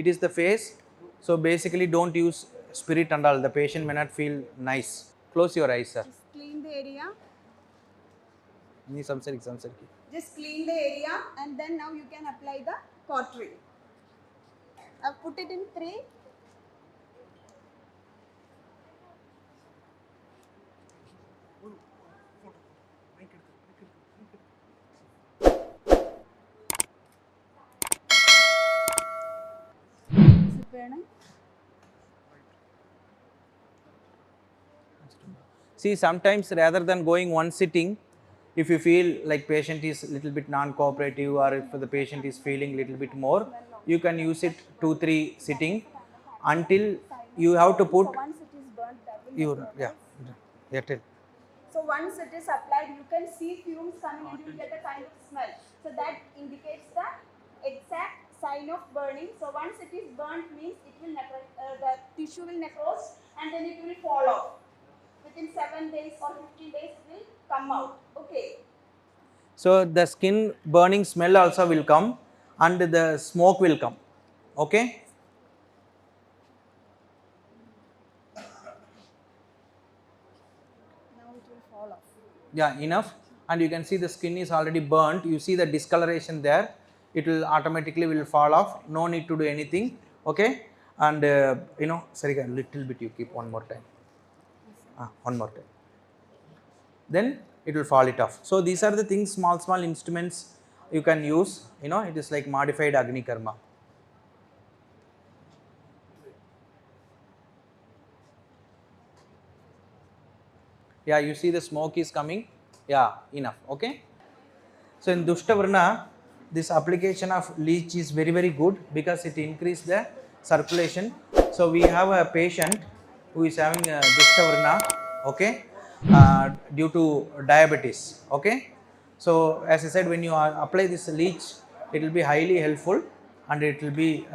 it is the face. So basically don't use spirit and all, the patient may not feel nice. Close your eyes, sir. Just clean the area. Samsari. Just clean the area and then now you can apply the cautery. I've put it in 3. See, sometimes rather than going one sitting, if you feel like patient is little bit non-cooperative, or if the patient is feeling little bit more, you can use it 2-3 sitting until you have to put. So once it is burnt, that will Airtel. So once it is applied, you can see fumes coming and you will get a kind of smell. So that indicates the exact sign of burning. So once it is burnt means it will the tissue will necrose and then it will fall off. Within 7 days or 15 days it will come out. Okay. So the skin burning smell also will come and the smoke will come. Okay. Yeah, enough. And you can see the skin is already burnt. You see the discoloration there. It will automatically will fall off. No need to do anything. Okay. And sorry, a little bit you keep one more time. One more time. Then it will fall it off. So these are the things, small instruments you can use. It is like modified Agni Karma. Yeah, you see the smoke is coming. Yeah, enough. Okay. So in Dushtavarna, this application of leech is very good because it increases the circulation. So we have a patient who is having a Dushtavarna, okay, due to diabetes. Okay. So as I said, when you apply this leech, it will be highly helpful and it will be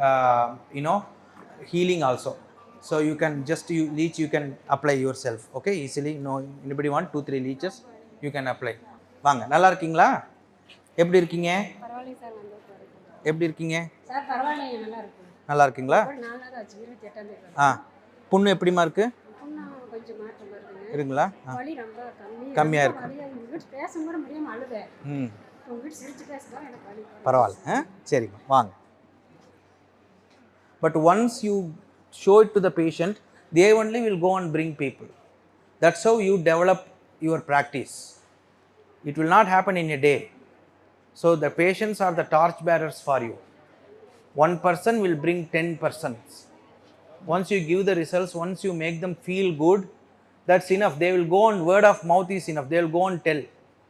healing also. So you can just leech, you can apply yourself, okay, easily. No, anybody want 2-3 leeches, you can apply. வாங்க, நல்லா இருக்கீங்களா? எப்படி இருக்கீங்க? பரவாயில்லை sir, நல்லா இருக்கேன். எப்படி இருக்கீங்க? சார் பரவாயில்லை, நல்லா இருக்கு. நல்லா இருக்கீங்களா? நாளா ஆச்சு, 28ஆம் தேதி. புண்ணு எப்படிமா இருக்கு? புண்ணு கொஞ்சம் மாற்றமா இருக்குங்க. இருக்குங்களா? வலி ரொம்ப கம்மியா இருக்கு. உங்ககிட்ட பேசக்கூட முடியாம அழுதேன். உங்ககிட்ட சிரிச்சு பேசதான் எனக்கு வலி. பரவாயில்லை. சரிம்மா, வாங்க. But once you show it to the patient, they only will go and bring people. That's how you develop your practice. It will not happen in a day. So the patients are the torch bearers for you. One person will bring 10 persons. Once you give the results, once you make them feel good, that's enough. They will go on, word of mouth is enough. They will go and tell,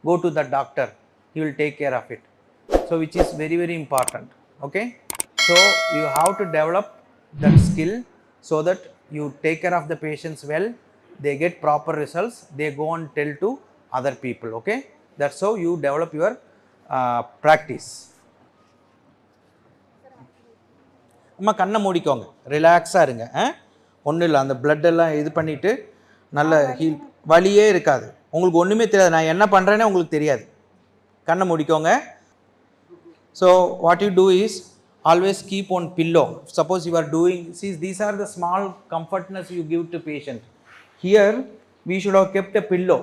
go to the doctor, he will take care of it. So which is very important. Okay. So you have to develop that skill so that you take care of the patients well, they get proper results, they go and tell to other people. Okay. That's how you develop your practice. அம்மா கண்ணை மூடிக்கோங்க, ரிலாக்ஸாக இருங்க. ஒன்றும் இல்லை, அந்த blood எல்லாம் இது பண்ணிவிட்டு நல்ல ஹீல், வலியே இருக்காது. உங்களுக்கு ஒன்றுமே தெரியாது, நான் என்ன பண்ணுறேன்னே உங்களுக்கு தெரியாது. கண்ணை மூடிக்கோங்க. So what you do is always keep on pillow. Suppose you are doing, see, these are the small comfortness you give to patient. Here we should have kept a pillow.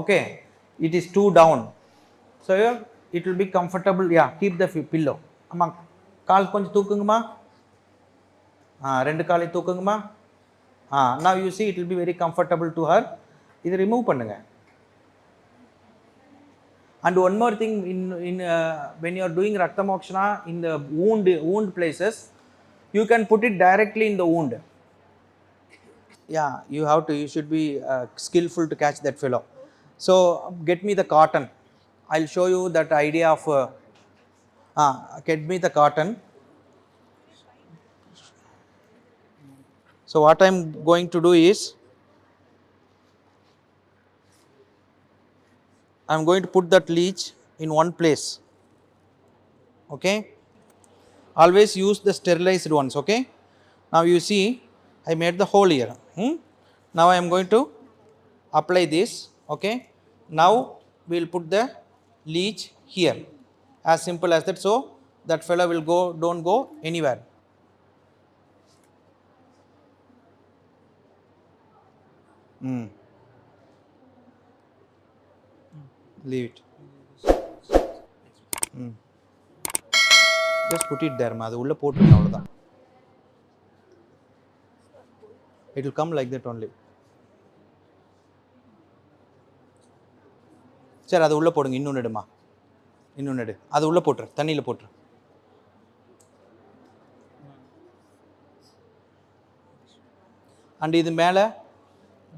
Okay, it is too down, so here it will be comfortable. Yeah, keep the pillow. Amma kaal konjam thookunguma. Rendu kaale thookunguma. Now you see it will be very comfortable to her. Idu remove pannunga. And one more thing, in when you are doing Rakta Mokshana in the wound places, you can put it directly in the wound. Yeah, you should be skillful to catch that fellow. So get me the cotton. I'll show you that idea of get me the cotton. So what I'm going to do is, I am going to put that leech in one place. Okay. Always use the sterilized ones. Okay. Now you see I made the hole here. Now I am going to apply this. Okay. Now we will put the leech here. As simple as that. So that fellow will go, don't go anywhere. Leave it. Just put it there, ma. அது உள்ள போட்டுருங்க அவ்வளவுதான். It will come like that only. சரி அது உள்ள போடுங்க. இன்னொன்னு எடுமா. இன்னொன்னு எடு. அது உள்ள போட்டுரு. தண்ணியில போட்டுரு. அண்ட் இது மேலே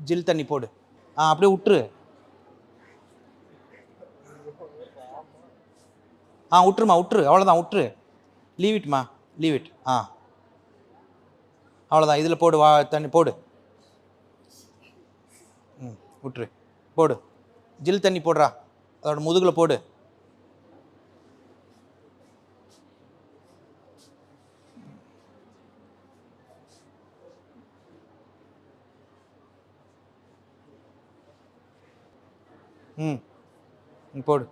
ஜில் தண்ணி போடு. அப்படியே விட்டுரு. விட்டுருமா விட்டுரு. அவ்வளோதான் விட்டுரு. லீவ் இட்மா, லீவ் இட். அவ்வளோதான். இதில் போடு. தண்ணி போடு. விட்டுரு. போடு. ஜில் தண்ணி போடுறா. அதோட முதுகில் போடு. போடு.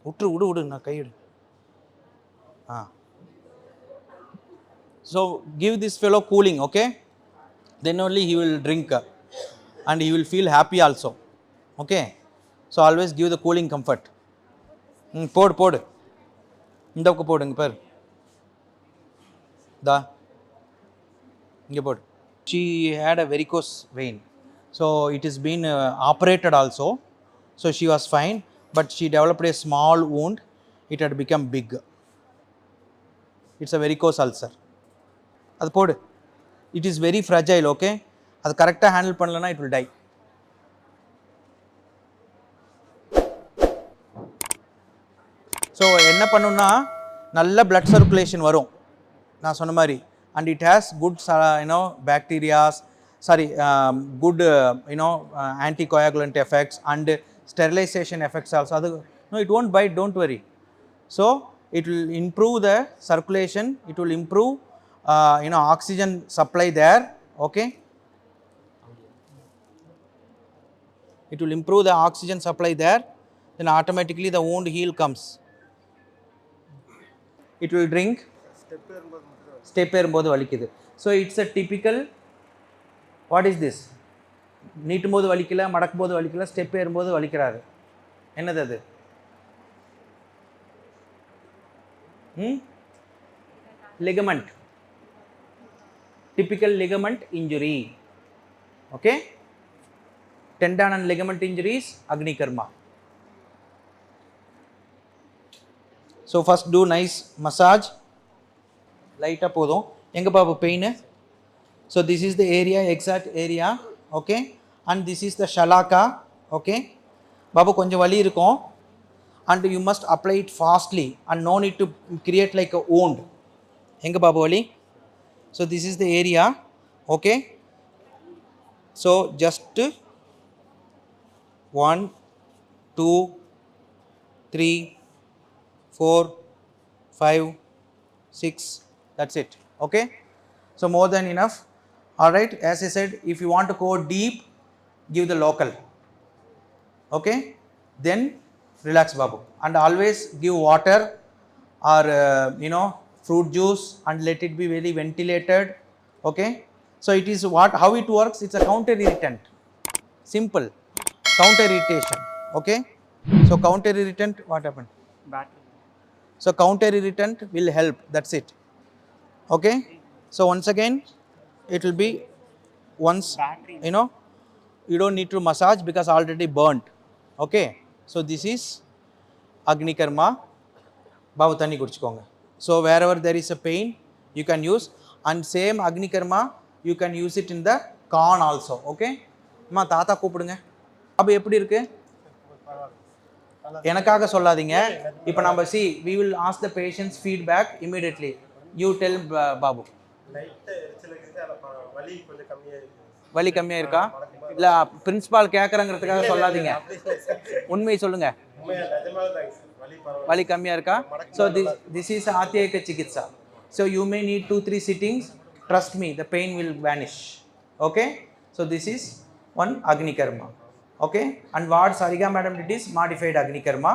விட்டுரு. விடு. நான் கையிடு. So give this fellow cooling, okay? Then only he will drink and he will feel happy also. Okay? So always give the cooling comfort. போடு. இந்த பக்கம் போடு. இங்கே பாரு. இங்கே போடு. She had a varicose vein. So it has been operated also. So she was fine, but she developed a small wound. It had become big. It's a varicose ulcer. அது போடு. It is very fragile, okay? அது கரெக்டாக handle பண்ணலன்னா it will die. So என்ன பண்ணுன்னா நல்ல blood circulation வரும் நான் சொன்ன மாதிரி. And it has good bacterias, good anticoagulant effects and sterilization effects also. No, it won't bite, don't worry. So it will improve the circulation, it will improve oxygen supply there, okay? It will improve the oxygen supply there, then automatically the wound heal comes. It will drink. Step ஏறும்போது வலிக்குது. So it's a typical, what is this? நீட்டும் போது வலிக்கல, மடக்கும் போது வலிக்கல, step ஏறும்போது வலிக்கிறாரு. என்னது அது? Ligament. Typical ligament injury. Okay? Tendon and ligament injuries, Agni Karma. So first do nice massage. லைட்டாக போதும். எங்கே பாப்பு pain? So this is the area, exact area, okay? And this is the ஷலாக்கா, ஓகே? பாபு கொஞ்சம் வலி இருக்கும். And you must apply it fastly and no need to create like a wound. எங்கே பாபு வலி? So this is the area, okay? So just 1 2 3 4 5 6, that's it, okay? So more than enough. All right, as I said, if you want to go deep, give the local, okay? Then relax babu, and always give water or fruit juice and let it be very ventilated, okay? So it is how it works. It's a counter irritant, simple counter irritation, okay? So counter irritant, what happened? So counter irritant will help, that's it, okay? So once again it will be once, you don't need to massage because already burnt, okay? So this is Agni Karma. Babu thanni kudichukonga. So wherever there is a pain you can use, and same Agni Karma you can use it in the corn also, okay? அம்மா தாத்தா கூப்பிடுங்க. அப்போ எப்படி இருக்கு? எனக்காக சொல்லாதீங்க. இப்போ நம்ம we will ask the patient's feedback immediately. You tell Babu. வலி கம்மியா இருக்கா? இல்ல பிரின்சிபால் கேக்குறங்கிறதுக்காக சொல்லாதீங்க. உண்மையை சொல்லுங்க. வலி கம்மியா இருக்கா? So this is ஆத்தியக சிகிச்சா. So you may need 2-3 sittings. Trust me, the pain will vanish. Okay? So this is one Agni Karma. Okay? And what Sarika madam did is modified Agni Karma.